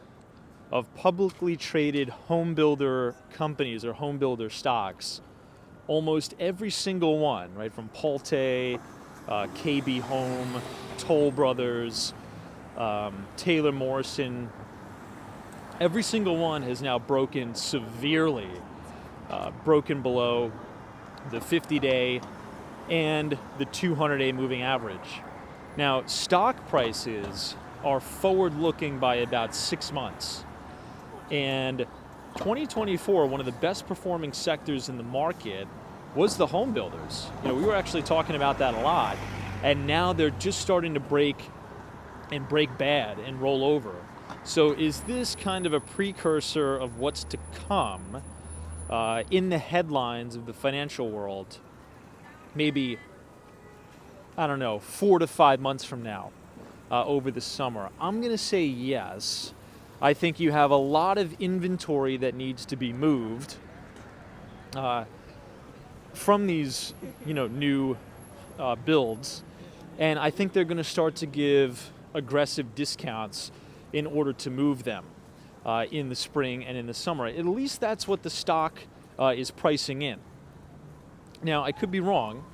S1: of publicly traded home builder companies or home builder stocks, almost every single one, right, from Pulte, KB Home, Toll Brothers, Taylor Morrison, every single one has now broken severely, broken below the 50-day and the 200-day moving average. Now, stock prices are forward-looking by about 6 months. And 2024, one of the best performing sectors in the market was the home builders. We were actually talking about that a lot. And now they're just starting to break bad and roll over. So is this kind of a precursor of what's to come in the headlines of the financial world, maybe, 4 to 5 months from now, over the summer? I'm going to say yes. I think you have a lot of inventory that needs to be moved from these, new builds, and I think they're going to start to give aggressive discounts in order to move them in the spring and in the summer. At least that's what the stock is pricing in. Now, I could be wrong,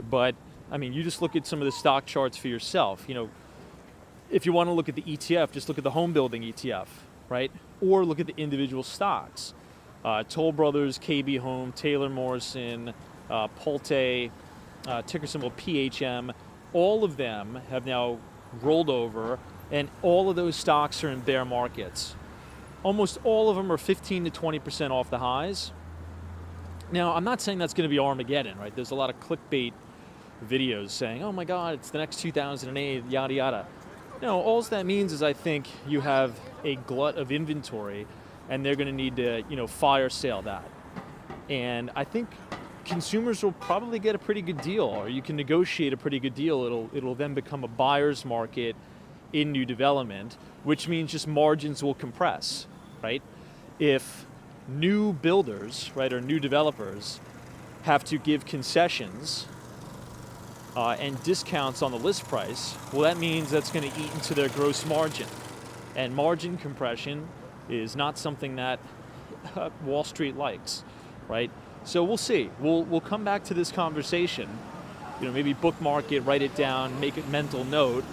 S1: but you just look at some of the stock charts for yourself. If you want to look at the ETF, just look at the home building ETF, right? Or look at the individual stocks. Toll Brothers, KB Home, Taylor Morrison, Pulte, ticker symbol PHM, all of them have now rolled over, and all of those stocks are in bear markets. Almost all of them are 15 to 20% off the highs. Now, I'm not saying that's going to be Armageddon, right? There's a lot of clickbait videos saying, oh my God, it's the next 2008, yada, yada. No, all that means is I think you have a glut of inventory, and they're going to need to, fire sale that. And I think consumers will probably get a pretty good deal, or you can negotiate a pretty good deal. It'll then become a buyer's market in new development, which means just margins will compress, right? If new builders, right, or new developers have to give concessions and discounts on the list price, well, that means that's going to eat into their gross margin. And margin compression is not something that Wall Street likes, right? So we'll see. We'll come back to this conversation, maybe bookmark it, write it down, make a mental note,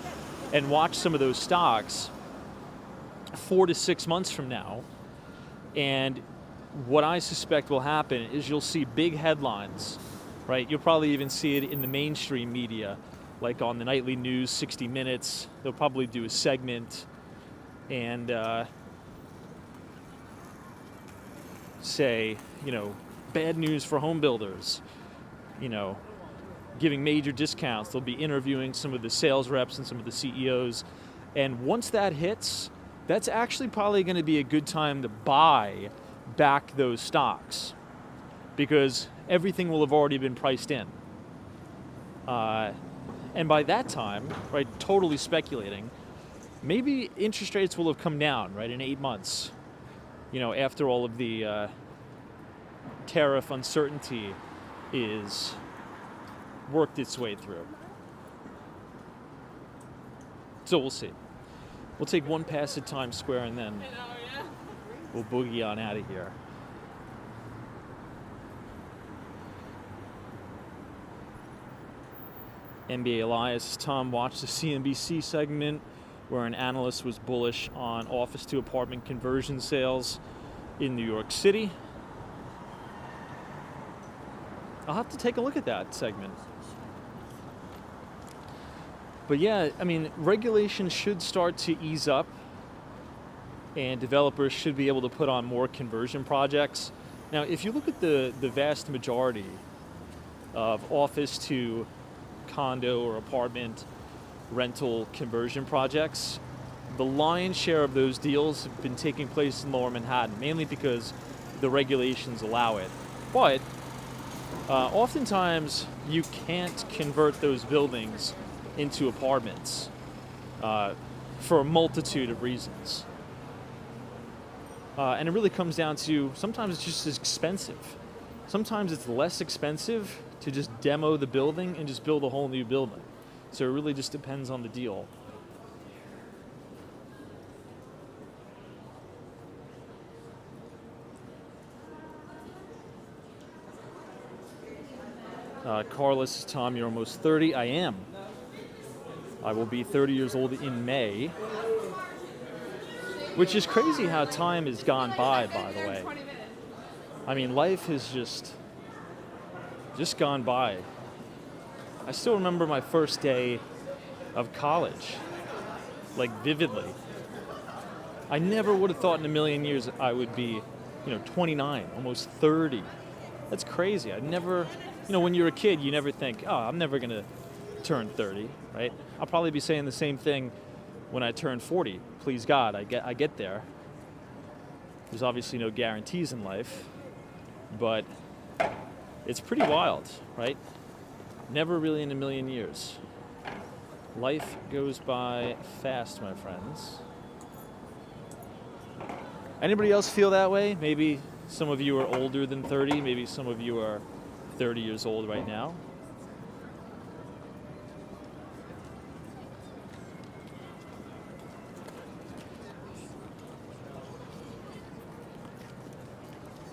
S1: and watch some of those stocks 4 to 6 months from now. And what I suspect will happen is you'll see big headlines, right? You'll probably even see it in the mainstream media, like on the nightly news, 60 Minutes. They'll probably do a segment and say, bad news for home builders, giving major discounts. They'll be interviewing some of the sales reps and some of the CEOs. And once that hits, that's actually probably going to be a good time to buy back those stocks, because everything will have already been priced in. And by that time, right, totally speculating, maybe interest rates will have come down, right, in 8 months, after all of the tariff uncertainty is worked its way through. So we'll see. We'll take one pass at Times Square, and then we'll boogie on out of here. NBA Elias, Tom watched the CNBC segment where an analyst was bullish on office to apartment conversion sales in New York City. I'll have to take a look at that segment. But yeah, regulations should start to ease up and developers should be able to put on more conversion projects. Now, if you look at the vast majority of office to condo or apartment rental conversion projects, the lion's share of those deals have been taking place in Lower Manhattan, mainly because the regulations allow it. But oftentimes you can't convert those buildings into apartments for a multitude of reasons. And it really comes down to, sometimes it's just as expensive. Sometimes it's less expensive to just demo the building and just build a whole new building. So it really just depends on the deal. Carlos, Tom, you're almost 30. I am. I will be 30 years old in May. Which is crazy how time has gone by the way. I mean, life has just gone by. I still remember my first day of college, like vividly. I never would have thought in a million years I would be, 29, almost 30. That's crazy. I never, when you're a kid, you never think, oh, I'm never gonna turn 30, right? I'll probably be saying the same thing when I turn 40. Please God, I get there. There's obviously no guarantees in life, but it's pretty wild, right? Never really in a million years. Life goes by fast, my friends. Anybody else feel that way? Maybe some of you are older than 30. Maybe some of you are 30 years old right now.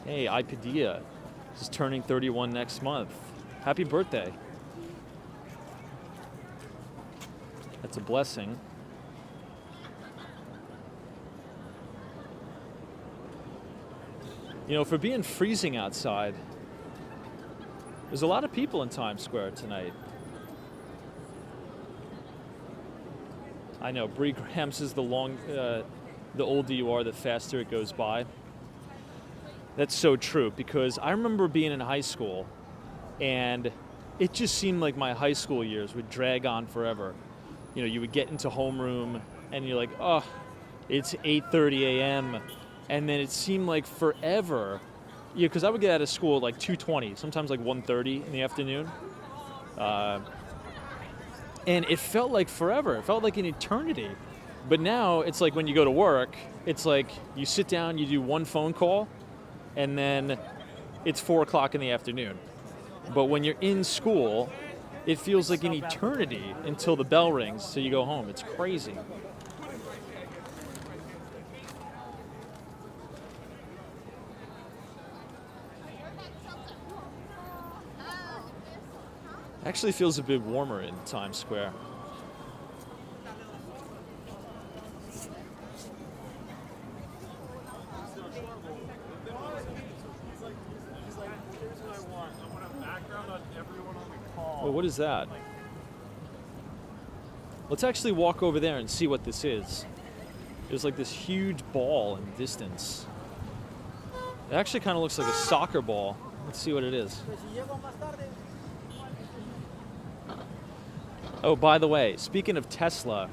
S1: Hey, Ipadilla is turning 31 next month. Happy birthday. That's a blessing. For being freezing outside, there's a lot of people in Times Square tonight. I know, Bree Graham says the older you are, the faster it goes by. That's so true, because I remember being in high school and it just seemed like my high school years would drag on forever. You would get into homeroom and you're like, oh, it's 8:30 a.m. And then it seemed like forever, because I would get out of school at like 2:20, sometimes like 1:30 in the afternoon. And it felt like forever. It felt like an eternity. But now it's like when you go to work, it's like you sit down, you do one phone call, and then it's 4 o'clock in the afternoon. But when you're in school, it feels like an eternity until the bell rings, so you go home. It's crazy. Actually feels a bit warmer in Times Square. Oh, what is that? Let's actually walk over there and see what this is. There's like this huge ball in the distance. It actually kind of looks like a soccer ball. Let's see what it is. Oh, by the way, speaking of Tesla,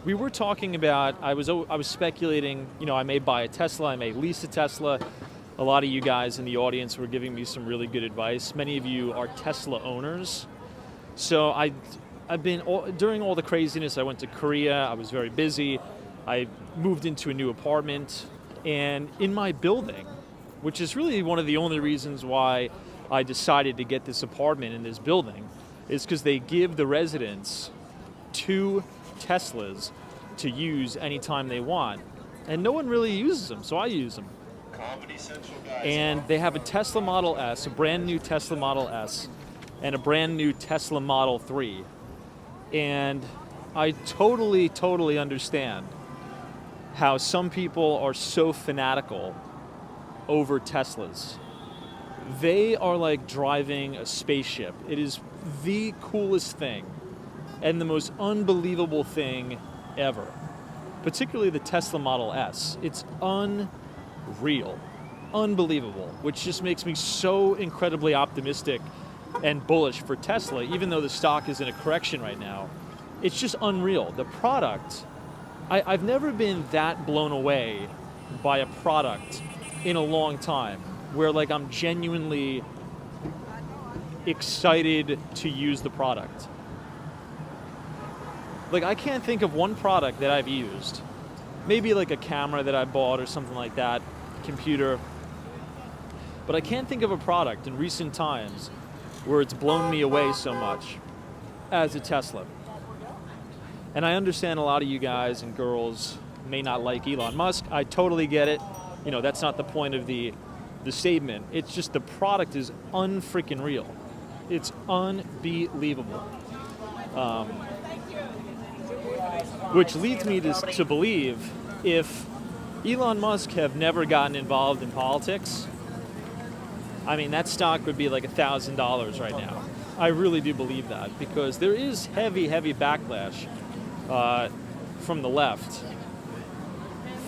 S1: we were talking about, I was speculating, I may buy a Tesla, I may lease a Tesla. A lot of you guys in the audience were giving me some really good advice. Many of you are Tesla owners. So I've been, during all the craziness, I went to Korea, I was very busy. I moved into a new apartment, and in my building, which is really one of the only reasons why I decided to get this apartment in this building, is because they give the residents 2 Teslas to use anytime they want. And no one really uses them, so I use them. And they have a Tesla Model S, a brand new Tesla Model S, and a brand new Tesla Model 3. And I totally understand how some people are so fanatical over Teslas. They are like driving a spaceship. It is the coolest thing and the most unbelievable thing ever. particularly the Tesla Model S. It's unreal, unbelievable, which just makes me so incredibly optimistic and bullish for Tesla, even though the stock is in a correction right now. It's just unreal. The product, I've never been that blown away by a product in a long time, where like I'm genuinely excited to use the product. Like I can't think of one product that I've used, maybe like a camera that I bought or something like that, computer, but I can't think of a product in recent times where it's blown me away so much as a Tesla. And I understand a lot of you guys and girls may not like Elon Musk. I totally get it. You know, that's not the point of the statement. It's just the product is unfreaking real. It's unbelievable. Which leads me to believe if Elon Musk have never gotten involved in politics, I mean, that stock would be like $1,000 right now. I really do believe that, because there is heavy backlash from the left,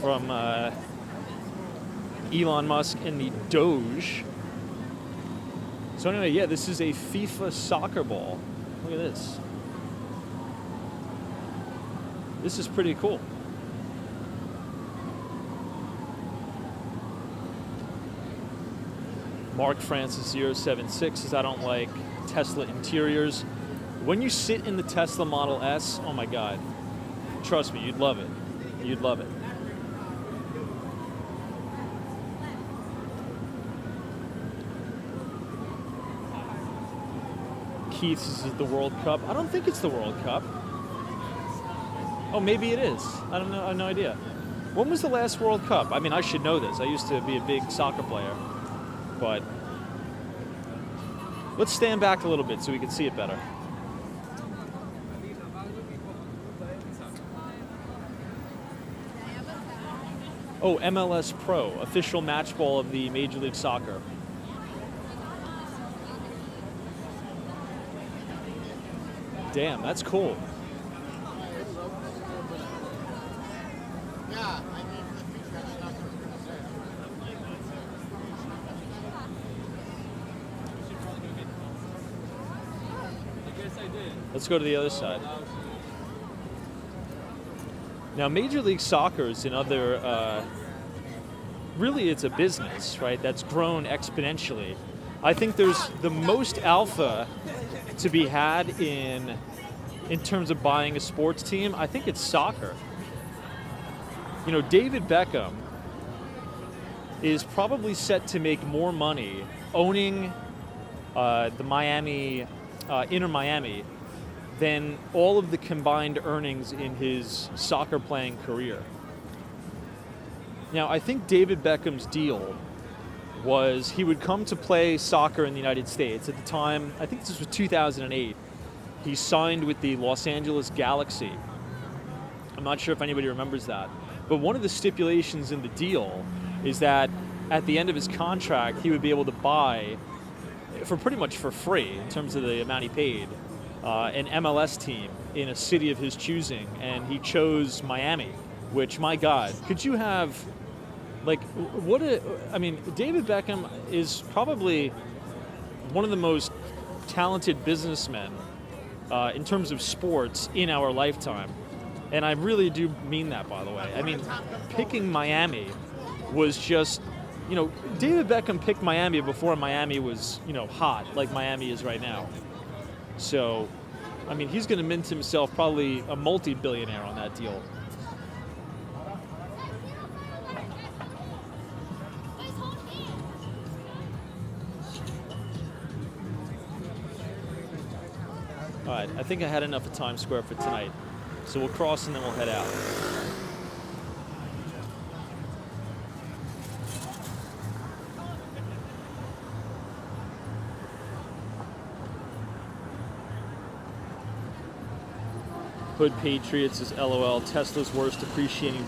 S1: from Elon Musk and the Doge. So anyway, yeah, this is a FIFA soccer ball. Look at this. This is pretty cool. Mark Francis 076 says, I don't like Tesla interiors. When you sit in the Tesla Model S, oh my God, trust me, you'd love it. You'd love it. Keith says, the World Cup. I don't think it's the World Cup. Oh, maybe it is. I don't know. I have no idea. When was the last World Cup? I mean, I should know this. I used to be a big soccer player. But let's stand back a little bit so we can see it better. Oh, MLS Pro, official match ball of the Major League Soccer. Damn, that's cool. Let's go to the other side. Now, Major League Soccer is another, really it's a business, right, that's grown exponentially. I think there's the most alpha to be had in terms of buying a sports team. I think it's soccer. You know, David Beckham is probably set to make more money owning the Miami, Inter Miami, than all of the combined earnings in his soccer playing career. Now, I think David Beckham's deal was he would come to play soccer in the United States. At the time, I think this was 2008, he signed with the Los Angeles Galaxy. I'm not sure if anybody remembers that. But one of the stipulations in the deal is that at the end of his contract, he would be able to buy, for pretty much for free in terms of the amount he paid, an MLS team in a city of his choosing, and he chose Miami, which, my God, could you have, like, I mean, David Beckham is probably one of the most talented businessmen in terms of sports in our lifetime. And I really do mean that, by the way. I mean, picking Miami was just, you know, David Beckham picked Miami before Miami was, you know, hot like Miami is right now. So, I mean, he's going to mint himself probably a multi-billionaire on that deal. All right, I think I had enough of Times Square for tonight. So we'll cross and then we'll head out. Hood Patriots is LOL. Tesla's worst appreciating